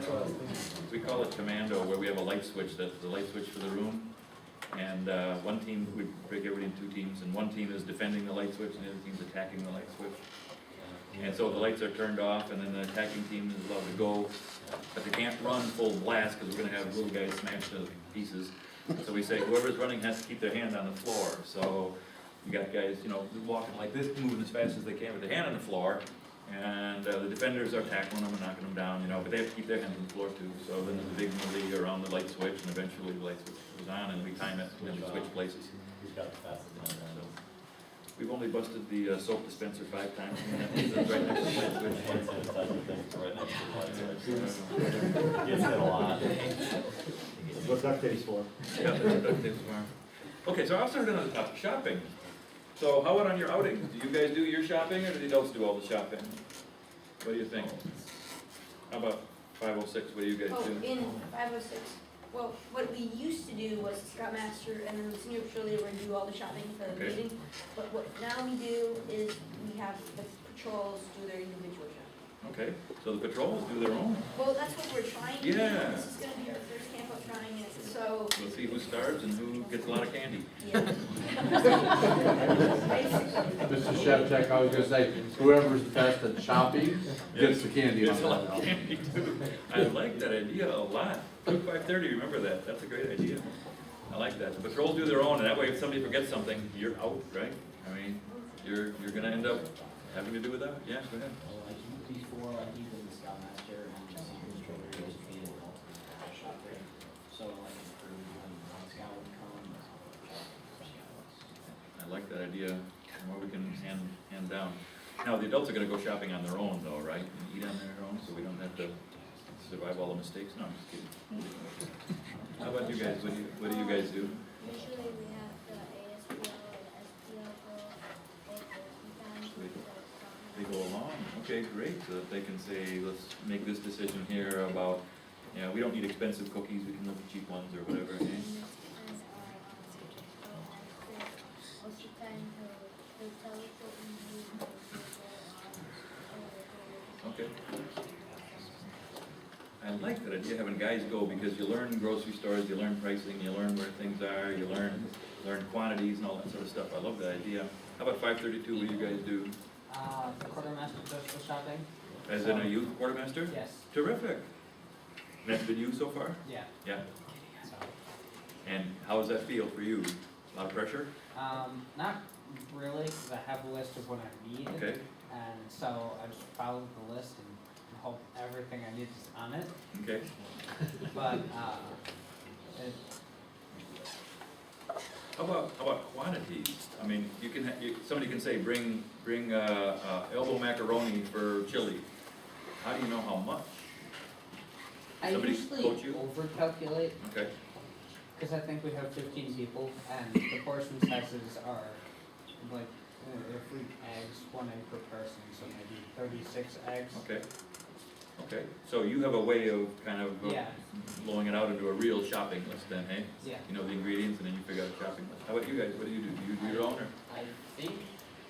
That's what I was thinking. We call it commando, where we have a light switch, that's the light switch for the room. And one team, we break everybody in 2 teams, and one team is defending the light switch, and the other team's attacking the light switch. And so the lights are turned off, and then the attacking team is allowed to go, but they can't run full blast, because we're gonna have little guys smashed to pieces. So we say whoever's running has to keep their hand on the floor. So you got guys, you know, walking like this, moving as fast as they can with their hand on the floor, and the defenders are tackling them and knocking them down, you know, but they have to keep their hands on the floor too. So then there's a big melee around the light switch, and eventually the light switch goes on, and we time it, and then we switch places. Who's got the fastest hand? So we've only busted the soap dispenser 5 times, and that means it's right next to the light switch. Right next to the light switch. Gets hit a lot. What duct tape's for? Yeah, that's what duct tape's for. Okay, so I'll start on the topic, shopping. So how about on your outing? Do you guys do your shopping, or do the adults do all the shopping? What do you think? How about 506, what do you guys Oh, do? in 506, well, what we used to do was Scoutmaster and then the senior patrol leader would do all the shopping for the Okay. meeting. But what now we do is we have the patrols do their individual shopping. Okay, so the patrols do their own. Well, that's what we're trying to do. Yeah. This is gonna be our first camp out trying it, so, We'll see who starves and who gets a lot of candy. yeah. Mr. Shevchak, I was gonna say, whoever's best at shopping gets the candy on Gets a lot of that. candy too. I like that idea a lot. 5:30, remember that, that's a great idea. I like that. The patrols do their own, and that way if somebody forgets something, you're out, right? I mean, you're gonna end up having to do with that. Yeah, go ahead. Well, like before, like even the Scoutmaster and the senior patrol leaders would be involved in the shopping. So like for one scout would come, I like that idea, the more we can hand down. Now, the adults are gonna go shopping on their own though, right? And eat on their own, so we don't have to survive all the mistakes. No, I'm just kidding. How about you guys? What do you guys do? Usually we have the ASPO and SPO go sometimes They with They go along, okay, great, so that they can say, let's make this decision here about, you know, we don't need expensive cookies, we can look at cheap ones or whatever, eh? most of the time he'll tell us what we need to go on. Okay. I like that idea, having guys go, because you learn grocery stores, you learn pricing, you learn where things are, you learn quantities and all that sort of stuff. I love that idea. How about 5:32, what do you guys do? the quartermaster does the shopping. As in a youth quartermaster? Yes, Terrific. And that's been you so far? yeah. Yeah. So, And how does that feel for you? A lot of pressure? not really, because I have a list of what I need. Okay, And so I just follow the list and hope everything I need is on it. okay. But, it, How about quantities? I mean, you can, somebody can say, bring elbow macaroni for chili. How do you know how much? I Somebody usually quote you? over-calculate, Okay, because I think we have 15 people, and the portion sizes are, like, if we eggs, 1 egg per person, so maybe 36 eggs. okay. Okay, so you have a way of kind of Yeah, blowing it out into a real shopping list then, hey? yeah. You know the ingredients and then you figure out a shopping list. How about you guys? What do you do? Do you do your own or? I think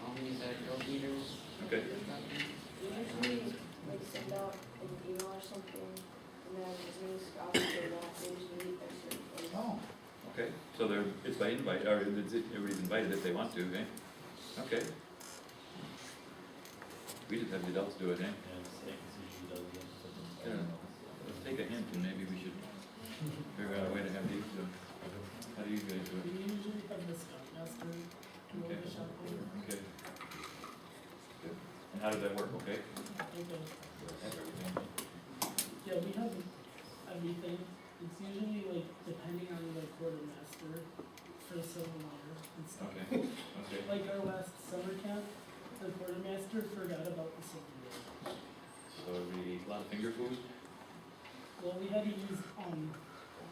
only the girl eaters. Okay. We usually like send out an email or something, and then as many scouts do that, they usually meet at certain place. Oh. Okay, so it's by invite, or everybody's invited if they want to, eh? Okay. We just have the adults do it, eh? Yeah, Snakes usually does this. Yeah. Let's take a hint and maybe we should figure out a way to have these do it. How do you guys do it? We usually have the Scoutmaster do all Okay. the shopping. Okay. Good. And how does that work, okay? Okay. Have everything. Yeah, we have everything. It's usually like depending on the quartermaster for silverwater and stuff. Okay, okay. Like our last summer camp, the quartermaster forgot about the silverwater. So we eat a lot of finger food? Well, we had to use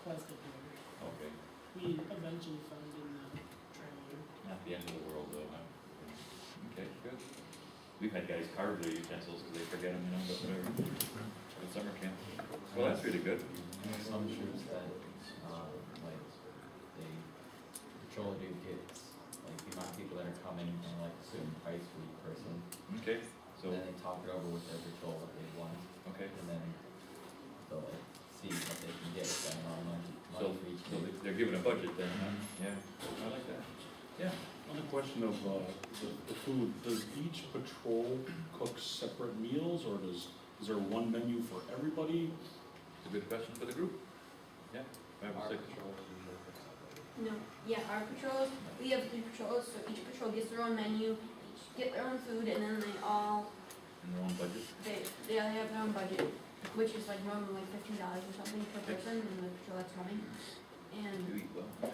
plastic water. Okay. We eventually found in the trailer. Not the end of the world though, huh? Okay, good. We've had guys carve their utensils because they forget them, you know, but whatever. At summer camp. Well, that's really good. Some shoots that, like, they patrol do gets, like, the amount of people that are coming and like a certain price for each person. Okay, so, And then they talk it over with their patrol what they want, okay, and then to like see what they can get with that amount of money So, for each so team. they're given a budget then, huh? Yeah, I like that. Yeah, On the question of the food, does each patrol cook separate meals, or is there one menu for everybody? it's a good question for the group. Yeah, 5 or 6. No, yeah, our patrols, we have 3 patrols, so each patrol gets their own menu, each get their own food, and then they all, In their own budget. they have their own budget, which is like normally like $15 or something per person in the patrol that's coming. And You eat well.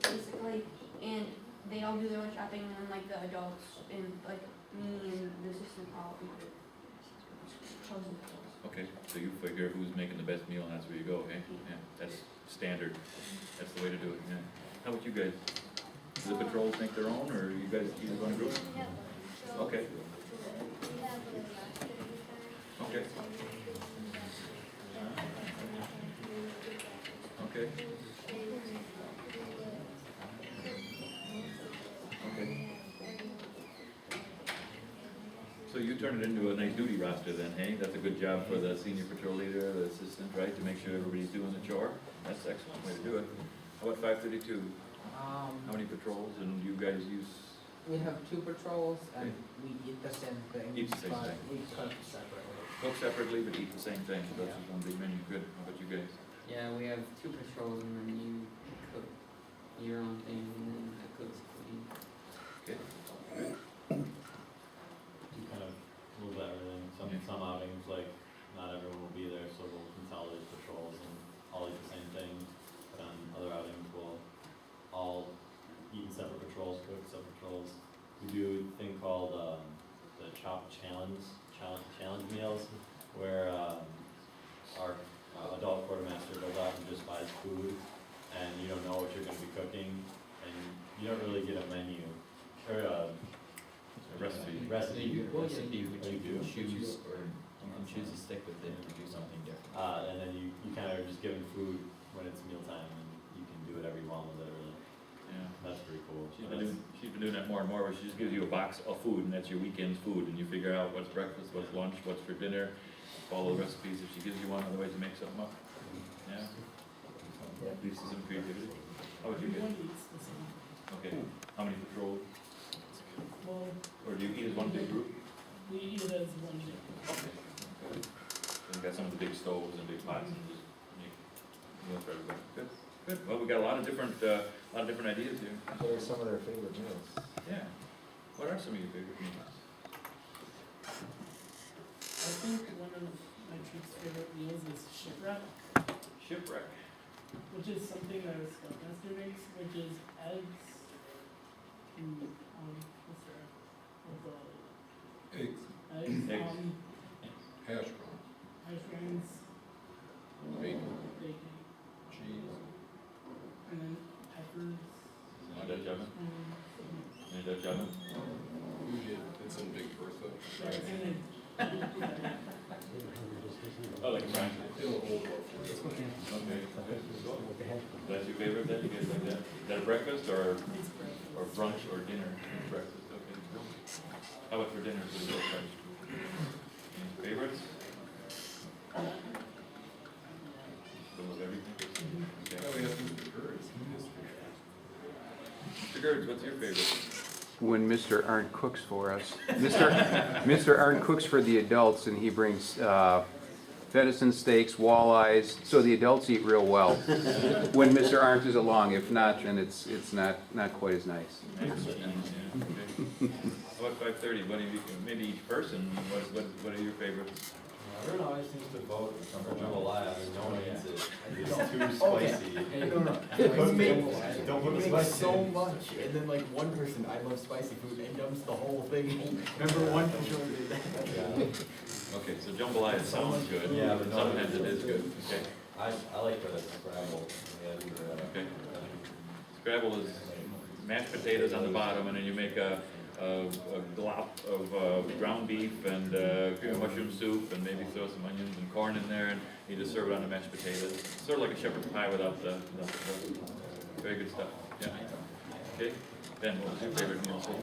basically, and they all do their own shopping, and then like the adults, and like me and the assistant all do the chosen patrols. Okay, so you figure who's making the best meal and that's where you go, okay? Yeah, that's standard. That's the way to do it, yeah. How about you guys? Do the patrols make their own, or you guys eat as one group? Okay. Okay. Okay. Okay. So you turn it into a nice duty roster then, hey? That's a good job for the senior patrol leader, the assistant, right, to make sure everybody's doing the chore? That's an excellent way to do it. How about 532? How many patrols and you guys use? We have 2 patrols and we eat the same thing, Eat the same but thing. we cook separately. Cook separately but eat the same thing, so that's just one big menu, good. How about you guys? Yeah, we have 2 patrols and then you cook your own thing and then the cooks clean. Okay. Do kind of a little bit of everything. Some outings, like, not everyone will be there, so we'll consolidate patrols and all eat the same thing. But on other outings, we'll all eat in separate patrols, cook separate patrols. We do a thing called, the chop challenge meals, where, our adult quartermaster goes out and just buys food, and you don't know what you're gonna be cooking, and you don't really get a menu, or A recipe. Recipe, You but do. you can choose, or you can choose to stick with it or do something different. And then you kind of are just given food when it's mealtime, and you can do whatever you want with it, really. Yeah. That's pretty cool. She's been doing that more and more, where she just gives you a box of food, and that's your weekend's food, and you figure out what's breakfast, what's lunch, what's for dinner, follow the recipes if she gives you one, otherwise you make something up. Yeah? Leaves some creativity. How about you guys? Everyone eats the same. Okay, how many patrols, Well, or do you eat as one big group? we eat it as one day. Okay. Good. And you got some of the big stoves and big pots, and just make meals for everybody. Good, good. Well, we got a lot of different ideas here. What are some of their favorite meals? Yeah. What are some of your favorite meals? I think one of my troops' favorite meals is shipwreck, Shipwreck. which is something that our scoutmaster makes, which is eggs, and, what's there? Eggs, Eggs, Eggs. hash browns, hash browns, bacon, bacon, cheese. and then peppers, Any Dutch oven? and, Any Dutch oven? It's in Big Bertha. and then, Oh, like a brine. It'll hold up for you. Okay. That's your favorite then, you guys like that? Is that a breakfast or it's breakfast. brunch or dinner? Breakfast, okay. How about for dinner, for the breakfast? Any favorites? Some of everything? Yeah, Okay. we have Mr. Gertz. Mr. Gertz, what's your favorite? When Mr. Arndt cooks for us. Mr. Arndt cooks for the adults, and he brings venison steaks, walleyes, so the adults eat real well when Mr. Arndt is along. If not, then it's not quite as nice. Excellent. Yeah, okay. How about 5:30? What do you, maybe each person, what are your favorites? Everyone always seems to vote for jambalaya, and no one eats it. It's too spicy. Don't put the spice so much, and then like one person, I love spicy food, and dumps the whole thing. Remember one patrol did that? Okay, so jambalaya sounds good. Yeah, but no, Sometimes it is good, okay. I like the Scrabble. Okay. Scrabble is mashed potatoes on the bottom, and then you make a glop of ground beef and cream of mushroom soup, and maybe throw some onions and corn in there, and you just serve it on the mashed potatoes. Sort of like a shepherd's pie without the very good stuff. Yeah. Okay. Ben, what was your favorite meal?